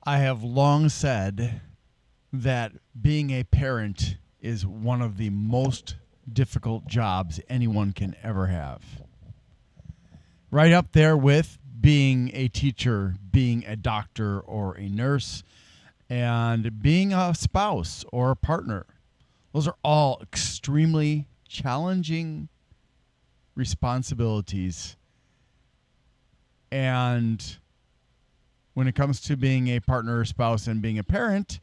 I have long said that being a parent is one of the most difficult jobs anyone can ever have. Right up there with being a teacher, being a doctor or a nurse, and being a spouse or a partner. Those are all extremely challenging responsibilities. And when it comes to being a partner or spouse and being a parent,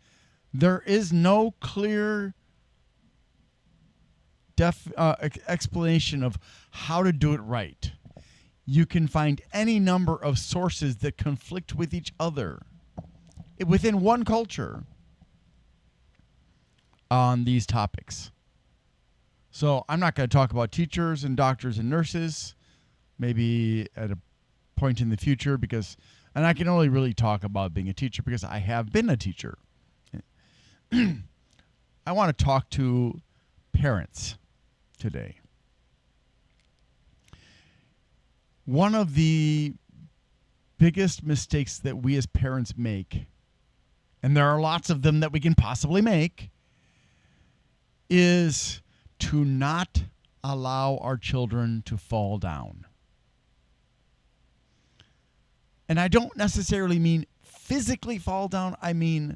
there is no clear explanation of how to do it right. You can find any number of sources that conflict with each other within one culture on these topics. So I'm not going to talk about teachers and doctors and nurses, maybe at a point in the future, and I can only really talk about being a teacher because I have been a teacher. I want to talk to parents today. One of the biggest mistakes that we as parents make, and there are lots of them that we can possibly make, is to not allow our children to fall down. And I don't necessarily mean physically fall down. I mean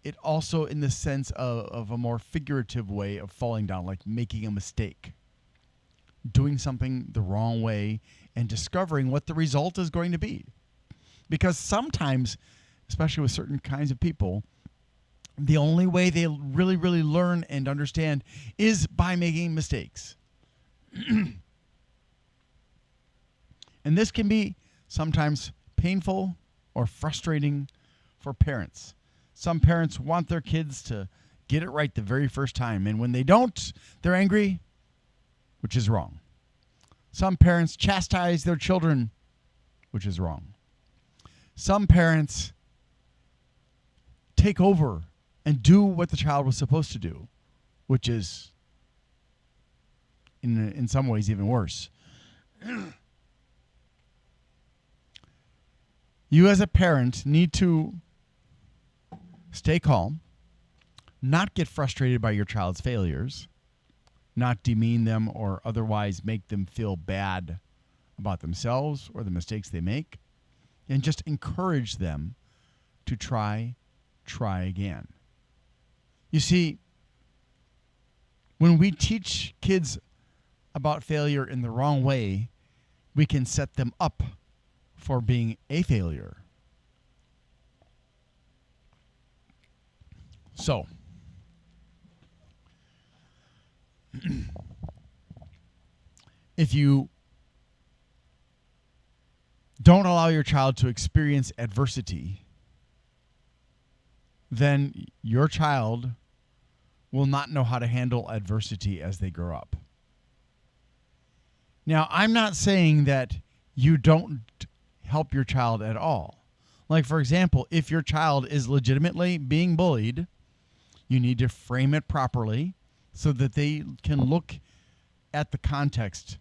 it also in the sense of a more figurative way of falling down, like making a mistake, doing something the wrong way, and discovering what the result is going to be. Because sometimes, especially with certain kinds of people, the only way they really, really learn and understand is by making mistakes. And this can be sometimes painful or frustrating for parents. Some parents want their kids to get it right the very first time, and when they don't, they're angry, which is wrong. Some parents chastise their children, which is wrong. Some parents take over and do what the child was supposed to do, which is in some ways even worse. You as a parent need to stay calm, not get frustrated by your child's failures, not demean them or otherwise make them feel bad about themselves or the mistakes they make, and just encourage them to try again. You see, when we teach kids about failure in the wrong way, we can set them up for being a failure. So, if you don't allow your child to experience adversity, then your child will not know how to handle adversity as they grow up. Now, I'm not saying that you don't help your child at all. Like, for example, if your child is legitimately being bullied, you need to frame it properly so that they can look at the context.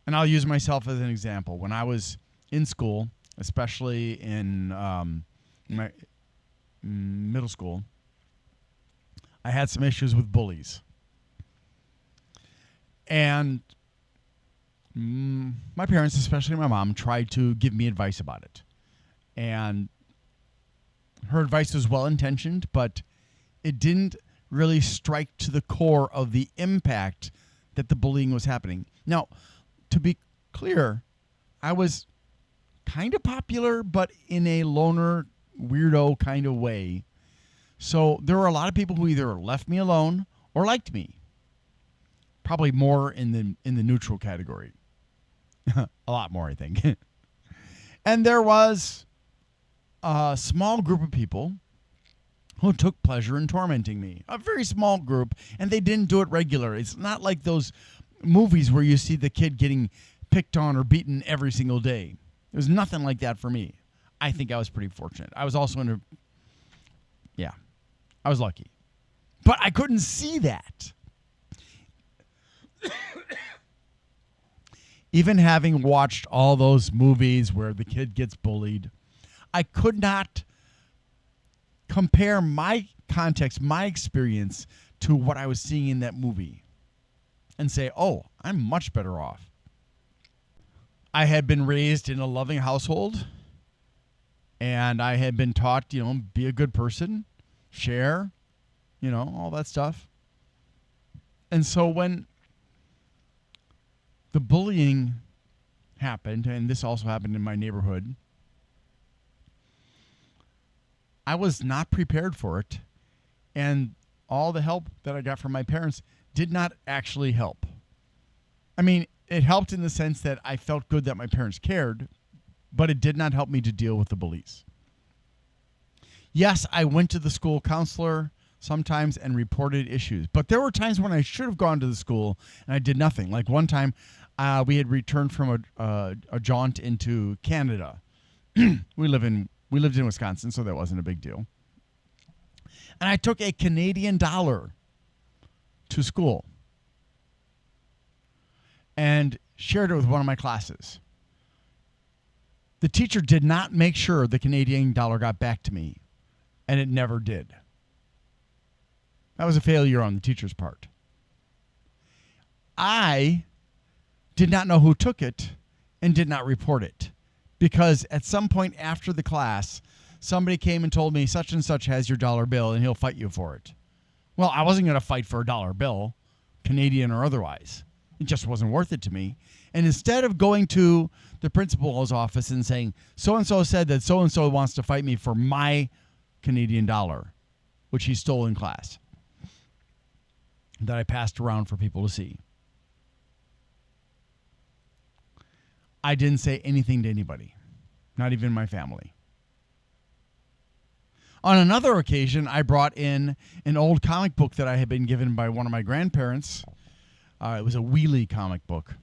And I'll use myself as an example. When I was in school, especially in my middle school, I had some issues with bullies. And my parents, especially my mom, tried to give me advice about it. And her advice was well-intentioned, but it didn't really strike to the core of the impact that the bullying was happening. Now, to be clear, I was kind of popular, but in a loner, weirdo kind of way. So there were a lot of people who either left me alone or liked me. Probably more in the neutral category. A lot more, I think. And there was a small group of people who took pleasure in tormenting me. A very small group, and they didn't do it regular. It's not like those movies where you see the kid getting picked on or beaten every single day. There was nothing like that for me. I think I was pretty fortunate. I was also I was lucky. But I couldn't see that. Even having watched all those movies where the kid gets bullied, I could not compare my context, my experience to what I was seeing in that movie and say, oh, I'm much better off. I had been raised in a loving household, and I had been taught, be a good person, share, all that stuff. And so when the bullying happened, and this also happened in my neighborhood, I was not prepared for it, and all the help that I got from my parents did not actually help. I mean, it helped in the sense that I felt good that my parents cared, but it did not help me to deal with the bullies. Yes, I went to the school counselor sometimes and reported issues, but there were times when I should have gone to the school and I did nothing. Like one time, we had returned from a jaunt into Canada. We lived in Wisconsin, so that wasn't a big deal. And I took a Canadian dollar to school and shared it with one of my classes. The teacher did not make sure the Canadian dollar got back to me, and it never did. That was a failure on the teacher's part. I did not know who took it and did not report it, because at some point after the class, somebody came and told me such and such has your dollar bill and he'll fight you for it. Well, I wasn't going to fight for a dollar bill, Canadian or otherwise. It just wasn't worth it to me. And instead of going to the principal's office and saying, so-and-so said that so-and-so wants to fight me for my Canadian dollar, which he stole in class, that I passed around for people to see, I didn't say anything to anybody, not even my family. On another occasion, I brought in an old comic book that I had been given by one of my grandparents. It was a Wheelie comic book.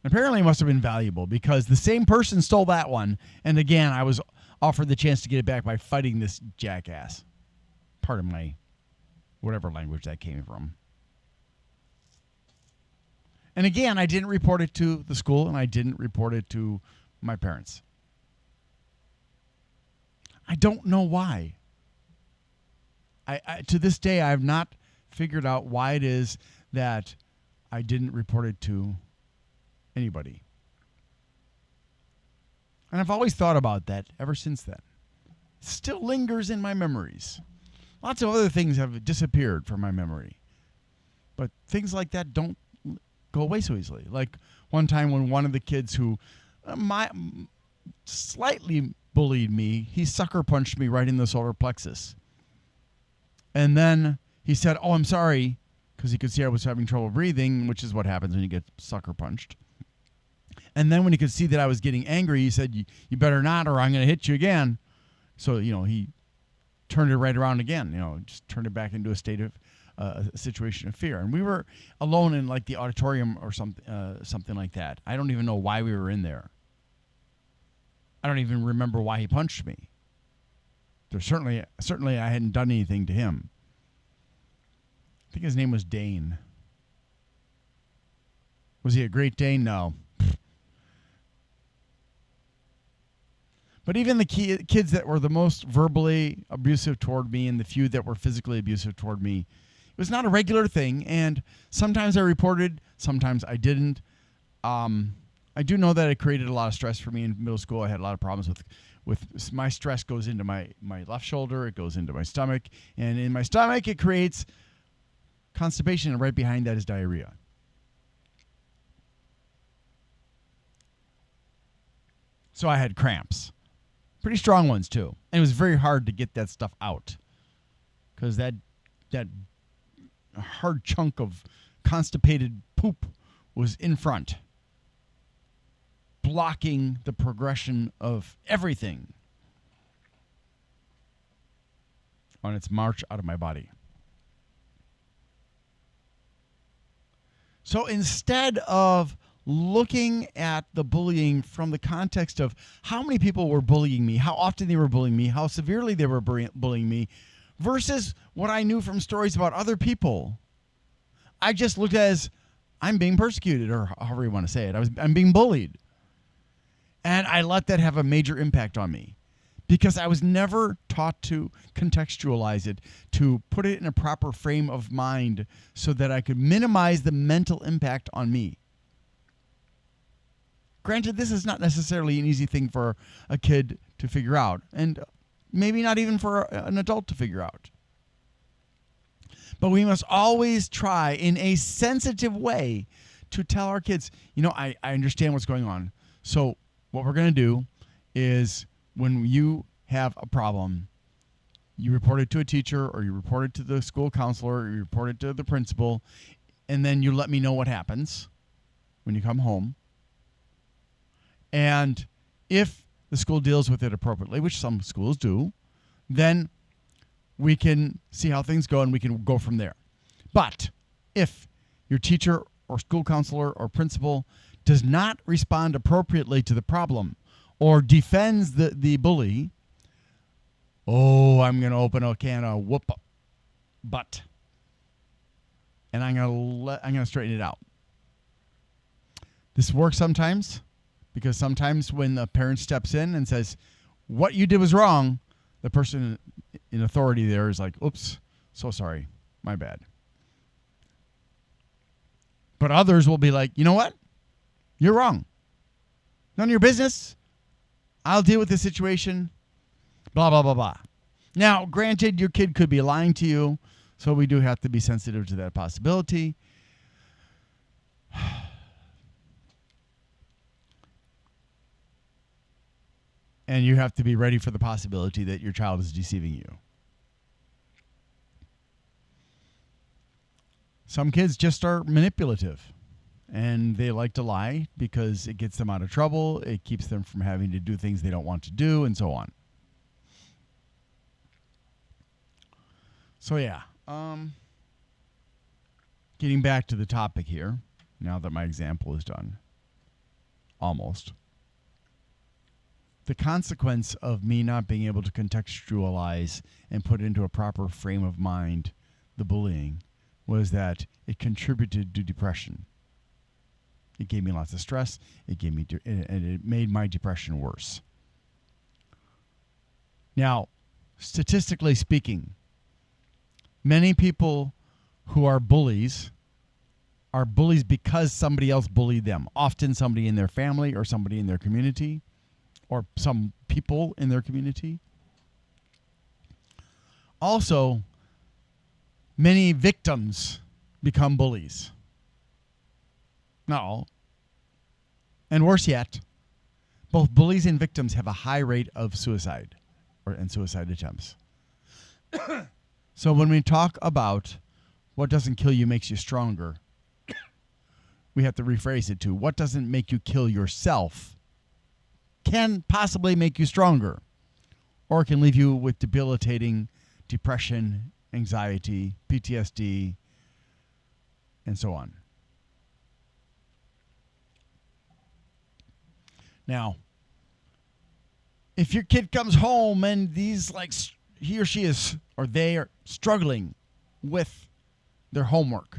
Apparently it must have been valuable because the same person stole that one. And again, I was offered the chance to get it back by fighting this jackass. Pardon my whatever language that came from. And again, I didn't report it to the school and I didn't report it to my parents. I don't know why. I to this day, I have not figured out why it is that I didn't report it to anybody. And I've always thought about that ever since then. It still lingers in my memories. Lots of other things have disappeared from my memory. But things like that don't go away so easily. Like one time when one of the kids who slightly bullied me, he sucker punched me right in the solar plexus. And then he said, "Oh, I'm sorry," because he could see I was having trouble breathing, which is what happens when you get sucker punched. And then when he could see that I was getting angry, he said, you better not or I'm going to hit you again. So, he turned it right around again, just turned it back into a state of a situation of fear. And we were alone in like the auditorium or something like that. I don't even know why we were in there. I don't even remember why he punched me. Certainly I hadn't done anything to him. I think his name was Dane. Was he a Great Dane? No. But even the kids that were the most verbally abusive toward me and the few that were physically abusive toward me, it was not a regular thing. And sometimes I reported, sometimes I didn't. I do know that it created a lot of stress for me in middle school. I had a lot of problems with my stress goes into my left shoulder. It goes into my stomach. And in my stomach, it creates constipation. And right behind that is diarrhea. So I had cramps. Pretty strong ones, too. And it was very hard to get that stuff out because that hard chunk of constipated poop was in front, blocking the progression of everything on its march out of my body. So instead of looking at the bullying from the context of how many people were bullying me, how often they were bullying me, how severely they were bullying me, versus what I knew from stories about other people, I just looked at it as I'm being persecuted, or however you want to say it. I'm being bullied. And I let that have a major impact on me because I was never taught to contextualize it, to put it in a proper frame of mind so that I could minimize the mental impact on me. Granted, this is not necessarily an easy thing for a kid to figure out, and maybe not even for an adult to figure out. But we must always try in a sensitive way to tell our kids, I understand what's going on. So what we're going to do is when you have a problem, you report it to a teacher, or you report it to the school counselor, or you report it to the principal, and then you let me know what happens when you come home. And if the school deals with it appropriately, which some schools do, then we can see how things go and we can go from there. But if your teacher or school counselor or principal does not respond appropriately to the problem or defends the bully, I'm going to open a can of whoop butt, and I'm going to straighten it out. This works sometimes, because sometimes when the parent steps in and says, what you did was wrong, the person in authority there is like, oops, so sorry, my bad. But others will be like, you know what? You're wrong. None of your business. I'll deal with the situation. Blah, blah, blah, blah. Now, granted, your kid could be lying to you, so we do have to be sensitive to that possibility. And you have to be ready for the possibility that your child is deceiving you. Some kids just are manipulative, and they like to lie because it gets them out of trouble. It keeps them from having to do things they don't want to do, and so on. So yeah, getting back to the topic here, now that my example is done, almost. The consequence of me not being able to contextualize and put into a proper frame of mind the bullying was that it contributed to depression. It gave me lots of stress. And it made my depression worse. Now, statistically speaking, many people who are bullies because somebody else bullied them. Often somebody in their family or somebody in their community, or some people in their community. Also, many victims become bullies. Not all. And worse yet, both bullies and victims have a high rate of suicide and suicide attempts. So when we talk about what doesn't kill you makes you stronger, we have to rephrase it to what doesn't make you kill yourself can possibly make you stronger, or it can leave you with debilitating depression, anxiety, PTSD, and so on. Now, if your kid comes home and he or she is, or they are struggling with their homework,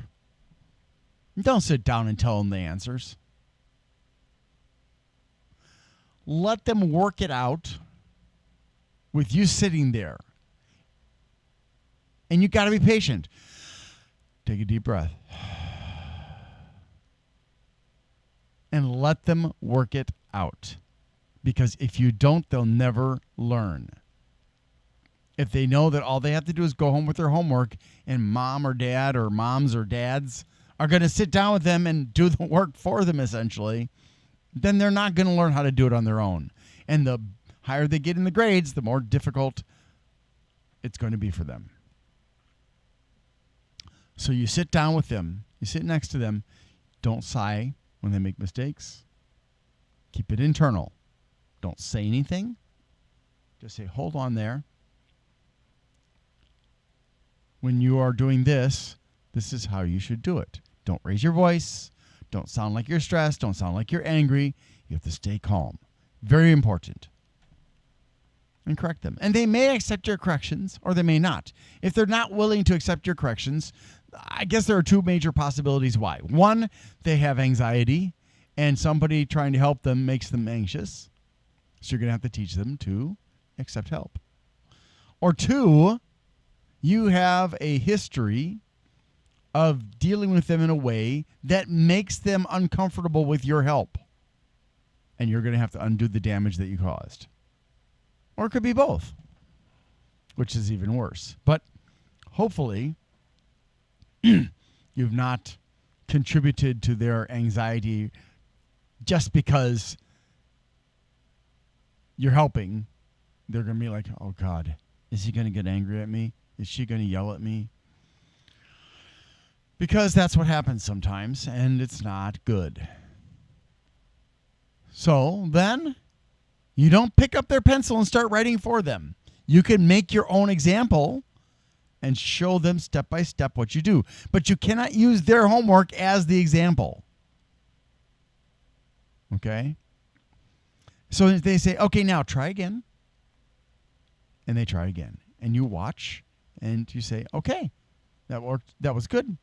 don't sit down and tell them the answers. Let them work it out with you sitting there. And you got to be patient. Take a deep breath. And let them work it out. Because if you don't, they'll never learn. If they know that all they have to do is go home with their homework, and mom or dad or moms or dads are going to sit down with them and do the work for them, essentially, then they're not going to learn how to do it on their own. And the higher they get in the grades, the more difficult it's going to be for them. So you sit down with them. You sit next to them. Don't sigh when they make mistakes. Keep it internal. Don't say anything. Just say, hold on there. When you are doing this, this is how you should do it. Don't raise your voice. Don't sound like you're stressed. Don't sound like you're angry. You have to stay calm. Very important. And correct them. And they may accept your corrections, or they may not. If they're not willing to accept your corrections, I guess there are two major possibilities why. One, they have anxiety, and somebody trying to help them makes them anxious. So you're going to have to teach them to accept help. Or 2, you have a history of dealing with them in a way that makes them uncomfortable with your help. And you're going to have to undo the damage that you caused. Or it could be both, which is even worse. But hopefully, you've not contributed to their anxiety just because you're helping. They're going to be like, oh, God, is he going to get angry at me? Is she going to yell at me? Because that's what happens sometimes, and it's not good. So then you don't pick up their pencil and start writing for them. You can make your own example and show them step by step what you do. But you cannot use their homework as the example. Okay? So they say, okay, now try again. And they try again. And you watch and you say, okay, that worked. That was good.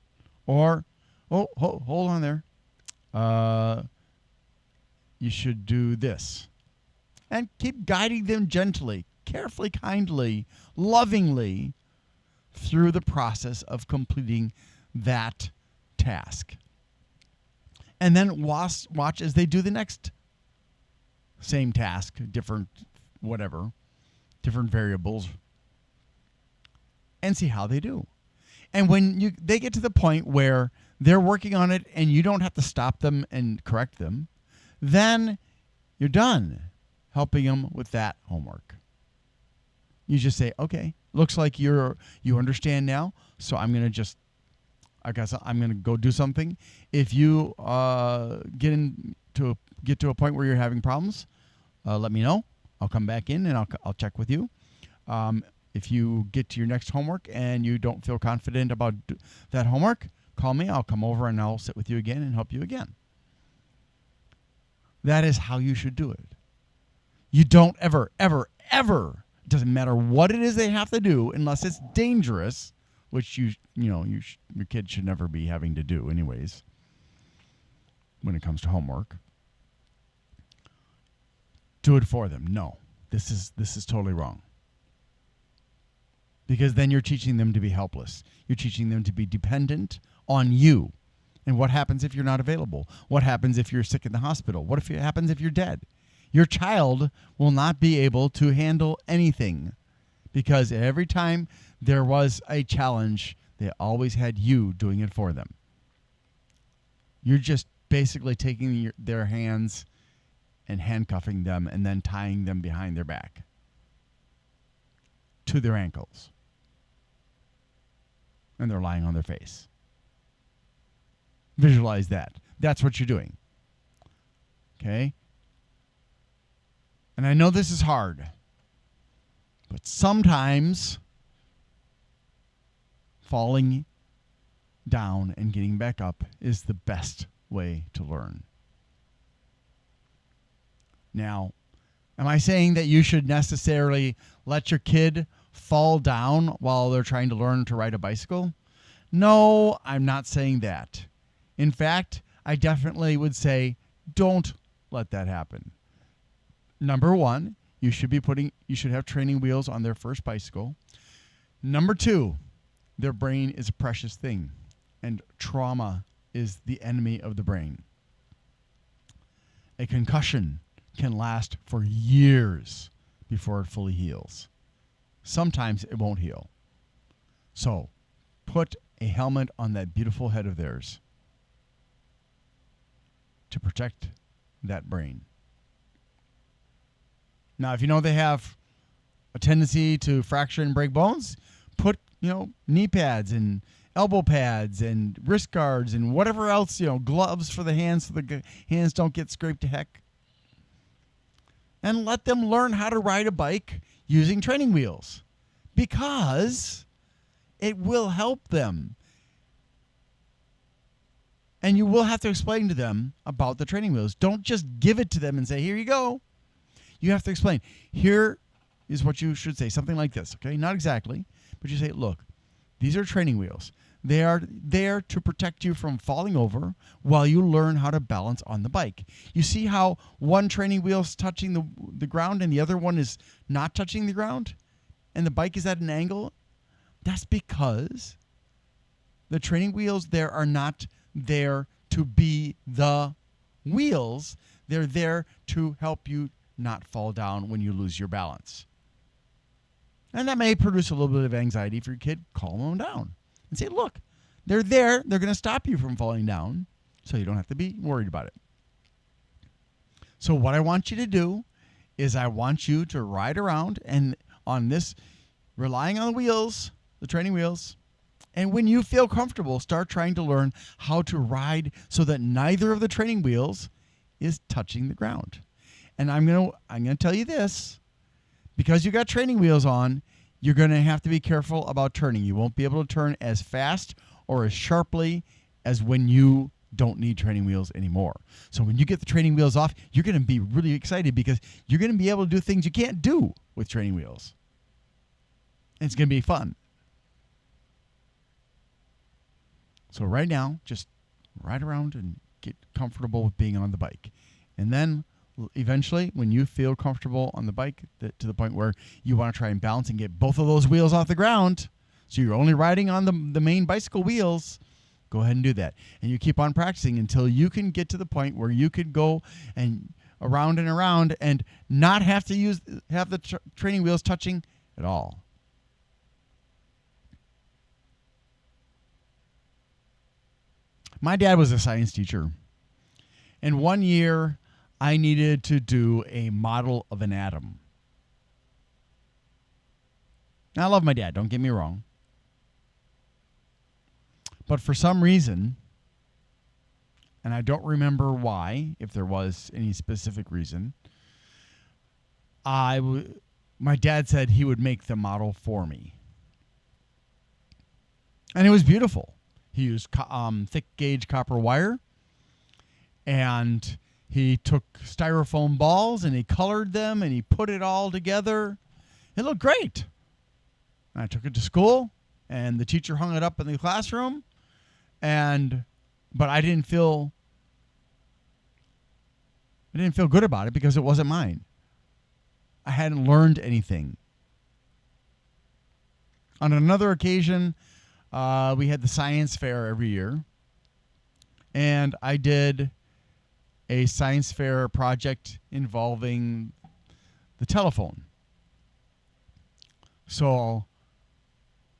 Or, oh, hold on there. You should do this. And keep guiding them gently, carefully, kindly, lovingly through the process of completing that task. And then watch as they do the next same task, different variables, and see how they do. And when they get to the point where they're working on it and you don't have to stop them and correct them, then you're done helping them with that homework. You just say, okay, looks like you understand now, so I'm going to go do something. If you get to a point where you're having problems, let me know. I'll come back in and I'll check with you. If you get to your next homework and you don't feel confident about that homework, call me. I'll come over and I'll sit with you again and help you again. That is how you should do it. You don't ever, doesn't matter what it is they have to do, unless it's dangerous, which your kid should never be having to do anyways when it comes to homework. Do it for them. No, this is totally wrong. Because then you're teaching them to be helpless. You're teaching them to be dependent on you. And what happens if you're not available? What happens if you're sick in the hospital? What happens if you're dead? Your child will not be able to handle anything, because every time there was a challenge, they always had you doing it for them. You're just basically taking their hands and handcuffing them and then tying them behind their back to their ankles. And they're lying on their face. Visualize that. That's what you're doing. Okay? And I know this is hard, but sometimes falling down and getting back up is the best way to learn. Now, am I saying that you should necessarily let your kid fall down while they're trying to learn to ride a bicycle? No, I'm not saying that. In fact, I definitely would say don't let that happen. Number 1, you should have training wheels on their first bicycle. Number 2, their brain is a precious thing, and trauma is the enemy of the brain. A concussion can last for years before it fully heals. Sometimes it won't heal. So, put a helmet on that beautiful head of theirs to protect that brain. Now, if you know they have a tendency to fracture and break bones, put, knee pads and elbow pads and wrist guards and whatever else, gloves for the hands so the hands don't get scraped to heck. And let them learn how to ride a bike using training wheels, because it will help them. And you will have to explain to them about the training wheels. Don't just give it to them and say, here you go. You have to explain. Here is what you should say. Something like this, okay? Not exactly, but you say, look, these are training wheels. They are there to protect you from falling over while you learn how to balance on the bike. You see how one training wheel is touching the ground and the other one is not touching the ground? And the bike is at an angle? That's because the training wheels there are not there to be the wheels. They're there to help you not fall down when you lose your balance. And that may produce a little bit of anxiety for your kid. Calm them down and say, look, they're there. They're going to stop you from falling down, so you don't have to be worried about it. So what I want you to do is I want you to ride around and on this, relying on the wheels, the training wheels, and when you feel comfortable, start trying to learn how to ride so that neither of the training wheels is touching the ground. And I'm gonna tell you this, because you got training wheels on, you're going to have to be careful about turning. You won't be able to turn as fast or as sharply as when you don't need training wheels anymore. So when you get the training wheels off, you're going to be really excited because you're going to be able to do things you can't do with training wheels. And it's going to be fun. So right now, just ride around and get comfortable with being on the bike. And then eventually, when you feel comfortable on the bike to the point where you want to try and balance and get both of those wheels off the ground, so you're only riding on the main bicycle wheels, go ahead and do that. And you keep on practicing until you can get to the point where you could go and around and not have to have the training wheels touching at all. My dad was a science teacher. And one year, I needed to do a model of an atom. Now, I love my dad, don't get me wrong. But for some reason, and I don't remember why, if there was any specific reason, my dad said he would make the model for me. And it was beautiful. He used thick gauge copper wire, and he took styrofoam balls and he colored them and he put it all together. It looked great. And I took it to school and the teacher hung it up in the classroom, but I didn't feel good about it because it wasn't mine. I hadn't learned anything. On another occasion, we had the science fair every year, and I did a science fair project involving the telephone. So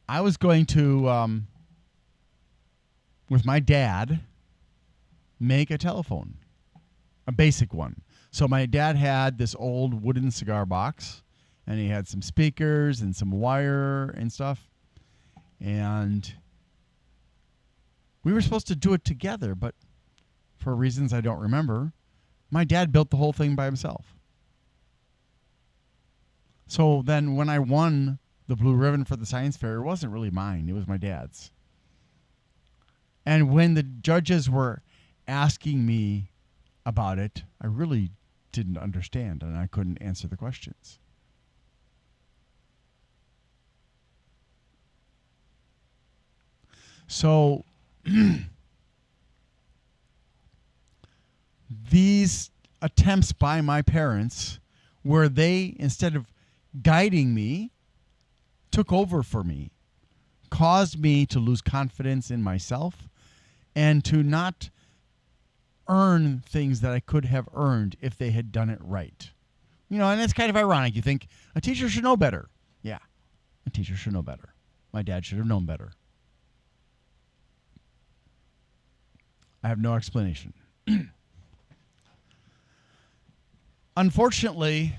I was going to, with my dad, make a telephone, a basic one. So my dad had this old wooden cigar box, and he had some speakers and some wire and stuff. And we were supposed to do it together, but for reasons I don't remember, my dad built the whole thing by himself. So then when I won the blue ribbon for the science fair, it wasn't really mine. It was my dad's. And when the judges were asking me about it, I really didn't understand, and I couldn't answer the questions. So these attempts by my parents, where they, instead of guiding me, took over for me, caused me to lose confidence in myself and to not earn things that I could have earned if they had done it right. You know, and it's kind of ironic. You think a teacher should know better. Yeah, a teacher should know better. My dad should have known better. I have no explanation. Unfortunately,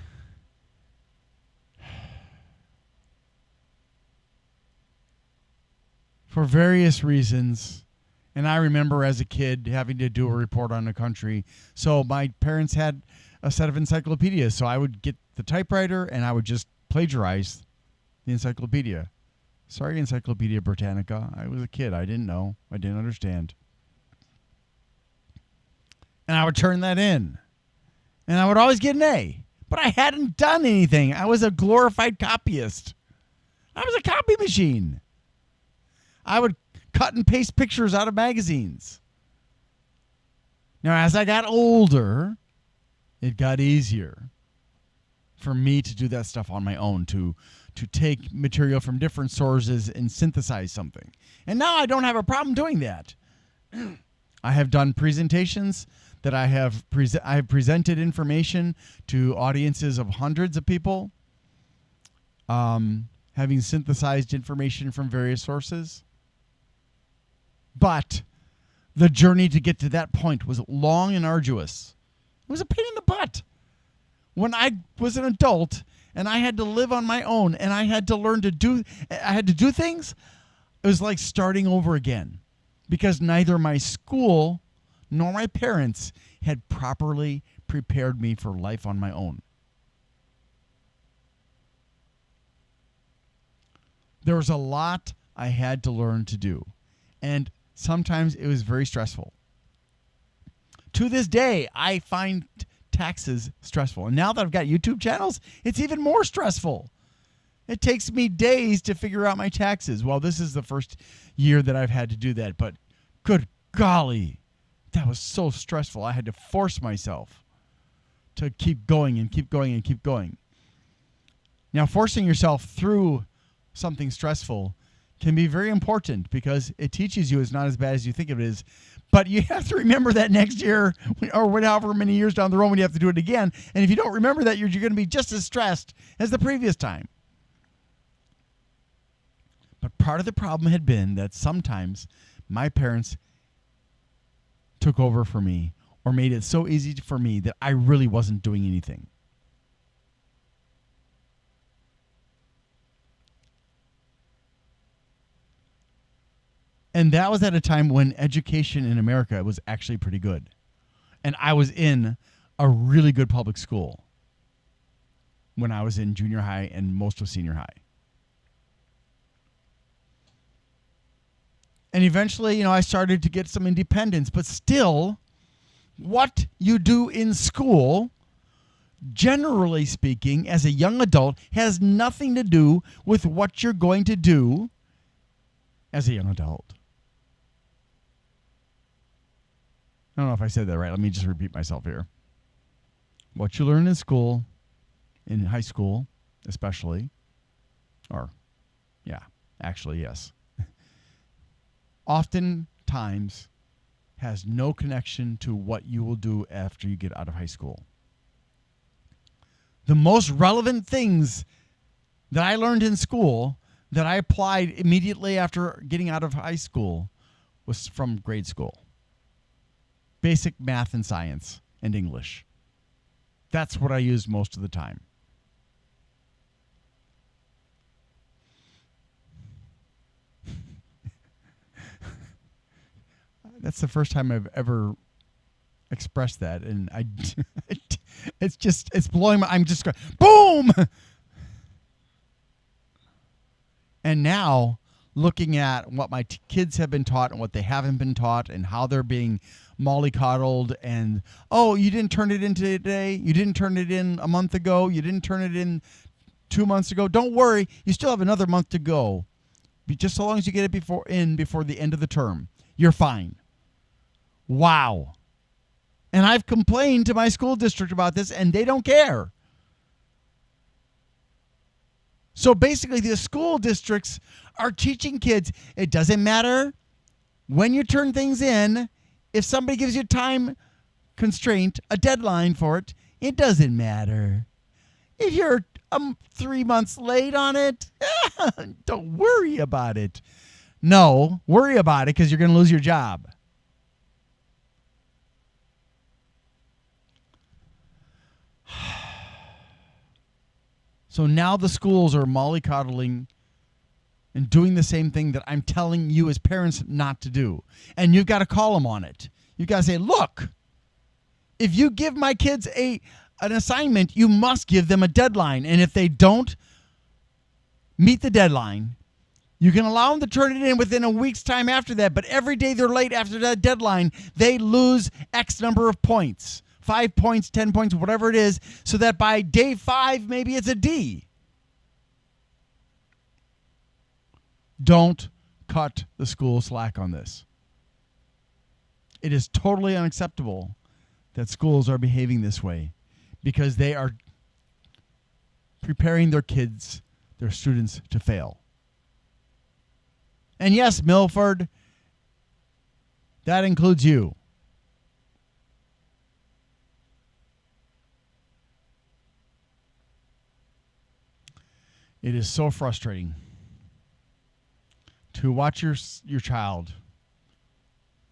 for various reasons, and I remember as a kid having to do a report on the country, so my parents had a set of encyclopedias, so I would get the typewriter and I would just plagiarize the encyclopedia. Sorry, Encyclopedia Britannica. I was a kid. I didn't know. I didn't understand. And I would turn that in. And I would always get an A. But I hadn't done anything. I was a glorified copyist. I was a copy machine. I would cut and paste pictures out of magazines. Now, as I got older, it got easier for me to do that stuff on my own, to take material from different sources and synthesize something. And now I don't have a problem doing that. I have done presentations that I have presented information to audiences of hundreds of people, having synthesized information from various sources. But the journey to get to that point was long and arduous. It was a pain in the butt. When I was an adult and I had to live on my own and I had to learn to do things, it was like starting over again, because neither my school nor my parents had properly prepared me for life on my own. There was a lot I had to learn to do, and sometimes it was very stressful. To this day, I find taxes stressful. And now that I've got YouTube channels, it's even more stressful. It takes me days to figure out my taxes. Well, this is the first year that I've had to do that, but good golly, that was so stressful. I had to force myself to keep going and keep going and keep going. Now, forcing yourself through something stressful can be very important, because it teaches you it's not as bad as you think it is. But you have to remember that next year, or however many years down the road, when you have to do it again. And if you don't remember that, you're going to be just as stressed as the previous time. But part of the problem had been that sometimes my parents took over for me, or made it so easy for me that I really wasn't doing anything. And that was at a time when education in America was actually pretty good. And I was in a really good public school when I was in junior high and most of senior high. And eventually, I started to get some independence. But still, what you do in school, generally speaking, as a young adult, has nothing to do with what you're going to do as a young adult. I don't know if I said that right. Let me just repeat myself here. What you learn in school, in high school especially, yes, oftentimes has no connection to what you will do after you get out of high school. The most relevant things that I learned in school that I applied immediately after getting out of high school was from grade school. Basic math and science and English. That's what I used most of the time. That's the first time I've ever expressed that, and it's blowing my. I'm just going boom. And now, looking at what my kids have been taught and what they haven't been taught, and how they're being mollycoddled, and you didn't turn it in today, you didn't turn it in a month ago, you didn't turn it in 2 months ago. Don't worry, you still have another month to go. Just so long as you get it before the end of the term, you're fine. Wow. And I've complained to my school district about this, and they don't care. So basically, the school districts are teaching kids, it doesn't matter when you turn things in. If somebody gives you a time constraint, a deadline for it, it doesn't matter. If you're 3 months late on it, don't worry about it. No, worry about it, because you're going to lose your job. So now the schools are mollycoddling and doing the same thing that I'm telling you as parents not to do. And you've got to call them on it. You've got to say, look, if you give my kids an assignment, you must give them a deadline. And if they don't meet the deadline, you can allow them to turn it in within a week's time after that. But every day they're late after that deadline, they lose X number of points. 5 points, 10 points, whatever it is, so that by day 5, maybe it's a D. Don't cut the school slack on this. It is totally unacceptable that schools are behaving this way because they are preparing their kids, their students, to fail. And yes, Milford, that includes you. It is so frustrating to watch your child.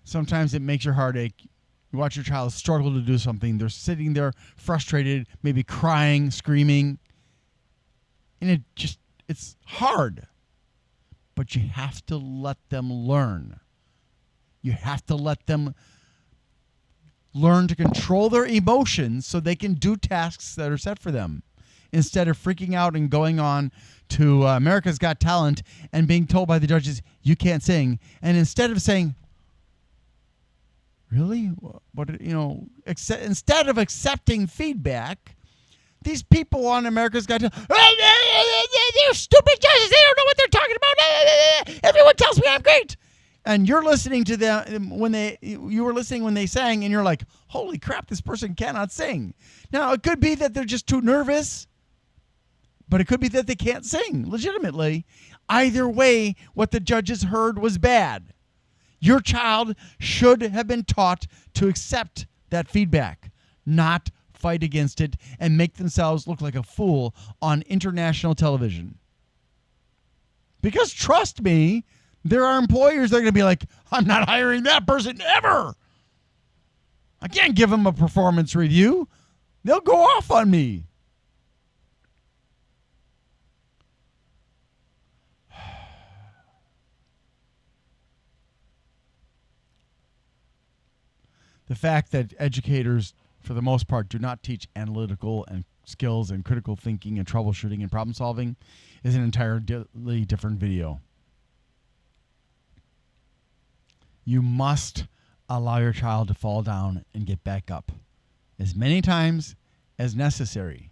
Sometimes it makes your heart ache. You watch your child struggle to do something. They're sitting there frustrated, maybe crying, screaming. And it's hard. But you have to let them learn. You have to let them learn to control their emotions so they can do tasks that are set for them, instead of freaking out and going on to America's Got Talent and being told by the judges, you can't sing. And instead of saying, really? What, instead of accepting feedback, these people on America's Got Talent, they're stupid judges. They don't know what they're talking about. Everyone tells me I'm great. And you're listening to them you were listening when they sang, and you're like, holy crap, this person cannot sing. Now, it could be that they're just too nervous, but it could be that they can't sing legitimately. Either way, what the judges heard was bad. Your child should have been taught to accept that feedback, not fight against it and make themselves look like a fool on international television. Because trust me, there are employers that are going to be like, I'm not hiring that person ever. I can't give them a performance review. They'll go off on me. The fact that educators, for the most part, do not teach analytical and skills and critical thinking and troubleshooting and problem solving is an entirely different video. You must allow your child to fall down and get back up as many times as necessary.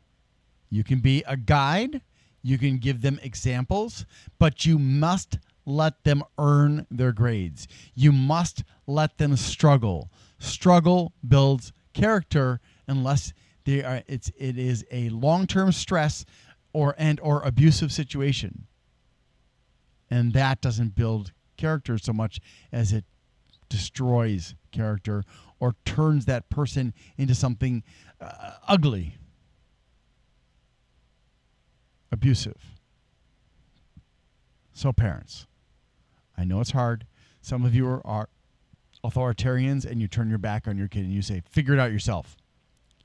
You can be a guide, you can give them examples, but you must let them earn their grades. You must let them struggle. Struggle builds character unless it is a long-term stress or abusive situation. And that doesn't build character so much as it destroys character or turns that person into something ugly, abusive. So parents, I know it's hard. Some of you are authoritarians and you turn your back on your kid and you say, figure it out yourself.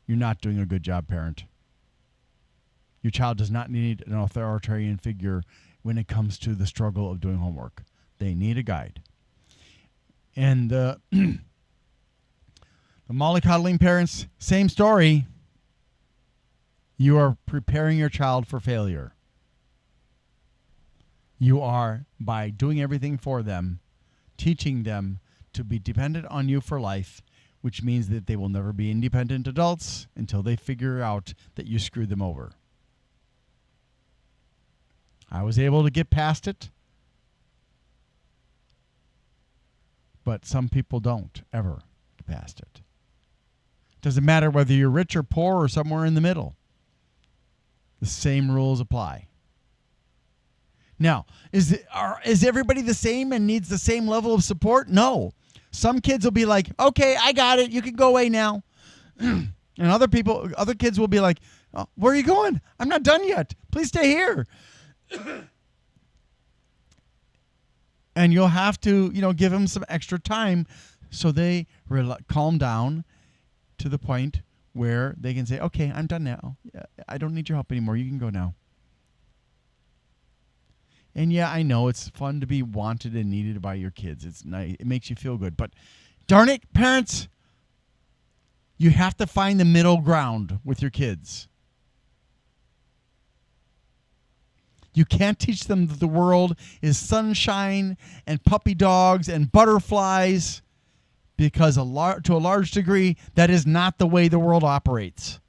You're not doing a good job, parent. Your child does not need an authoritarian figure when it comes to the struggle of doing homework. They need a guide. And the mollycoddling parents, same story. You are preparing your child for failure. You are, by doing everything for them, teaching them to be dependent on you for life, which means that they will never be independent adults until they figure out that you screwed them over. I was able to get past it, but some people don't ever get past it. Doesn't matter whether you're rich or poor or somewhere in the middle. The same rules apply. Now, is everybody the same and needs the same level of support? No. Some kids will be like, okay, I got it. You can go away now. And other kids will be like, oh, where are you going? I'm not done yet. Please stay here. And you'll have to, give them some extra time so they calm down to the point where they can say, okay, I'm done now. I don't need your help anymore. You can go now. And yeah, I know it's fun to be wanted and needed by your kids. It's nice. It makes you feel good. But darn it, parents, you have to find the middle ground with your kids. You can't teach them that the world is sunshine and puppy dogs and butterflies, because to a large degree, that is not the way the world operates.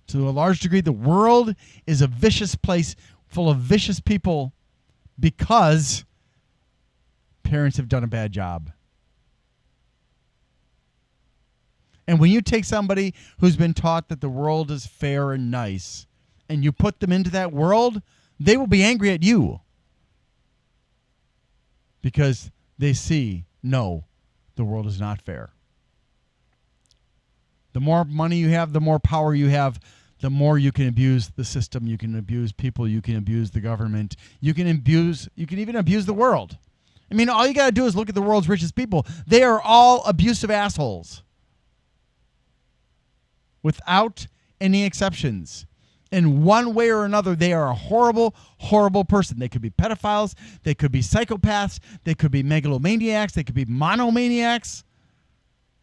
To a large degree, the world is a vicious place full of vicious people, because parents have done a bad job. And when you take somebody who's been taught that the world is fair and nice, and you put them into that world, they will be angry at you. Because they see, no, the world is not fair. The more money you have, the more power you have, the more you can abuse the system, you can abuse people, you can abuse the government, you can even abuse the world. I mean, all you got to do is look at the world's richest people. They are all abusive assholes. Without any exceptions. In one way or another, they are a horrible, horrible person. They could be pedophiles, they could be psychopaths, they could be megalomaniacs, they could be monomaniacs,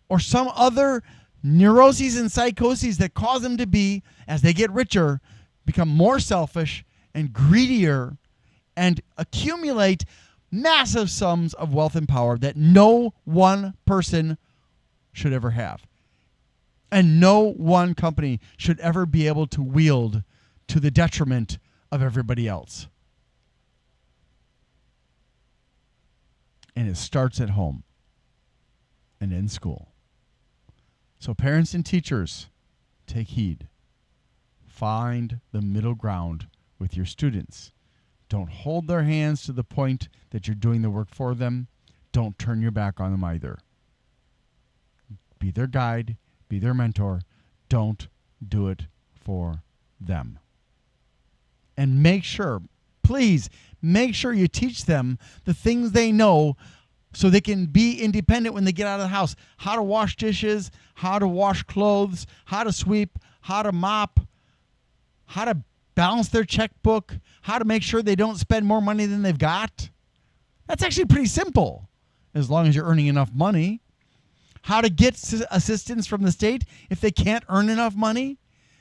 or some other neuroses and psychoses that cause them to be, as they get richer, become more selfish and greedier and accumulate massive sums of wealth and power that no one person should ever have. And no one company should ever be able to wield to the detriment of everybody else. And it starts at home and in school. So parents and teachers, take heed. Find the middle ground with your students. Don't hold their hands to the point that you're doing the work for them. Don't turn your back on them either. Be their guide. Be their mentor. Don't do it for them. And make sure, please, make sure you teach them the things they know so they can be independent when they get out of the house. How to wash dishes, how to wash clothes, how to sweep, how to mop, how to balance their checkbook, how to make sure they don't spend more money than they've got. That's actually pretty simple, as long as you're earning enough money. How to get assistance from the state if they can't earn enough money,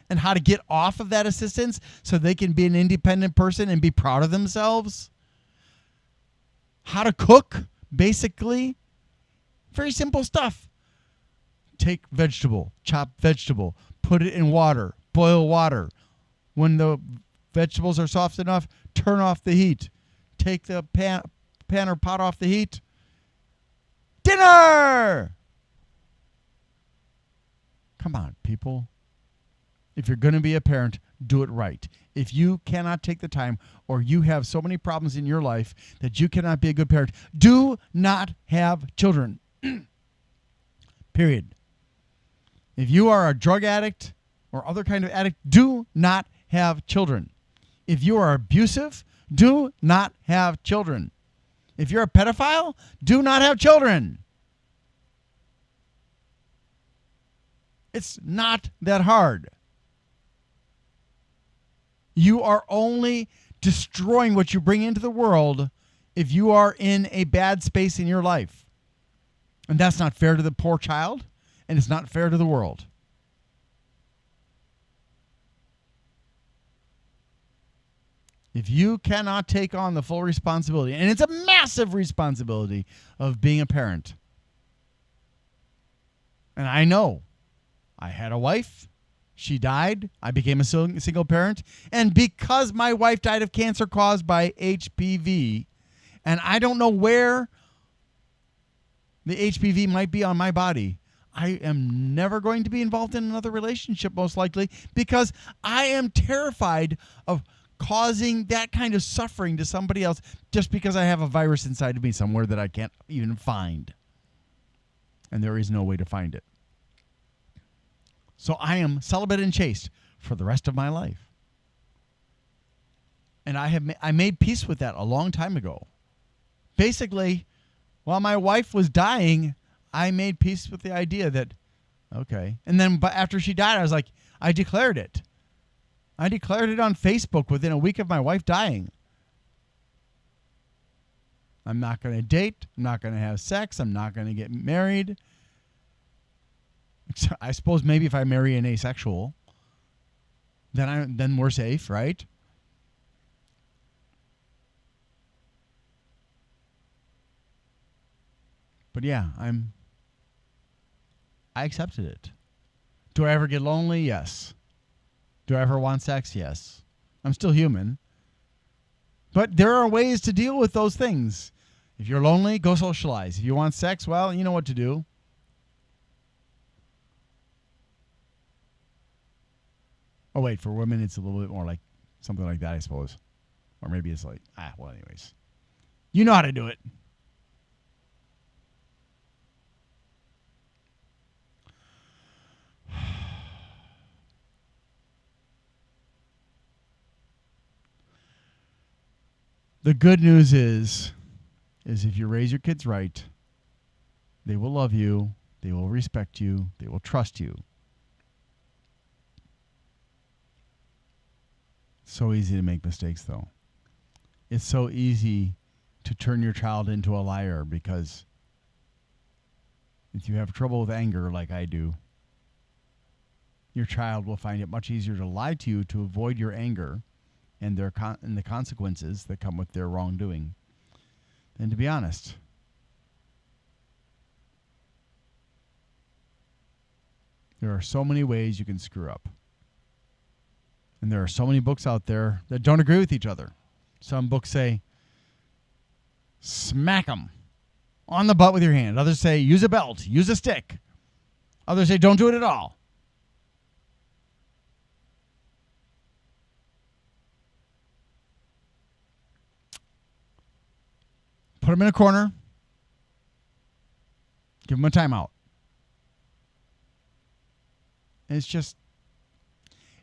and how to get off of that assistance so they can be an independent person and be proud of themselves. How to cook, basically. Very simple stuff. Take vegetable, chop vegetable, put it in water, boil water. When the vegetables are soft enough, turn off the heat. Take the pan or pot off the heat. Dinner! Come on, people. If you're going to be a parent, do it right. If you cannot take the time, or you have so many problems in your life that you cannot be a good parent, do not have children. Period. If you are a drug addict or other kind of addict, do not have children. If you are abusive, do not have children. If you're a pedophile, do not have children. It's not that hard. You are only destroying what you bring into the world if you are in a bad space in your life. And that's not fair to the poor child, and it's not fair to the world. If you cannot take on the full responsibility, and it's a massive responsibility of being a parent. And I know. I had a wife. She died. I became a single parent. And because my wife died of cancer caused by HPV, and I don't know where the HPV might be on my body, I am never going to be involved in another relationship, most likely, because I am terrified of causing that kind of suffering to somebody else just because I have a virus inside of me somewhere that I can't even find. And there is no way to find it. So I am celibate and chaste for the rest of my life. And I made peace with that a long time ago. Basically, while my wife was dying, I made peace with the idea that, okay. And then after she died, I was like, I declared it. I declared it on Facebook within a week of my wife dying. I'm not going to date. I'm not going to have sex. I'm not going to get married. I suppose maybe if I marry an asexual, then we're safe, right? But yeah, I accepted it. Do I ever get lonely? Yes. Do I ever want sex? Yes. I'm still human. But there are ways to deal with those things. If you're lonely, go socialize. If you want sex, well, you know what to do. Oh, wait, for women, it's a little bit more like something like that, I suppose. Or maybe it's like, well, anyways. You know how to do it. The good news is if you raise your kids right, they will love you, they will respect you, they will trust you. So easy to make mistakes, though. It's so easy to turn your child into a liar, because if you have trouble with anger like I do, your child will find it much easier to lie to you to avoid your anger and the consequences that come with their wrongdoing than to be honest. There are so many ways you can screw up. And there are so many books out there that don't agree with each other. Some books say, smack them on the butt with your hand. Others say, use a belt, use a stick. Others say, don't do it at all. Put them in a corner. Give them a timeout. It's just,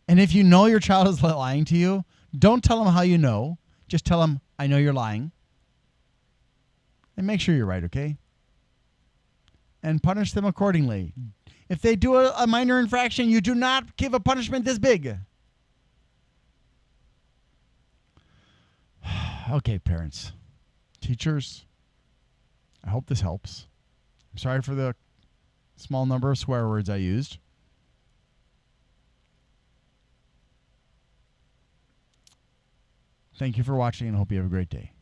and if you know your child is lying to you, don't tell them how you know. Just tell them, I know you're lying. And make sure you're right, okay? And punish them accordingly. If they do a minor infraction, you do not give a punishment this big. Okay, parents, teachers, I hope this helps. I'm sorry for the small number of swear words I used. Thank you for watching, and I hope you have a great day.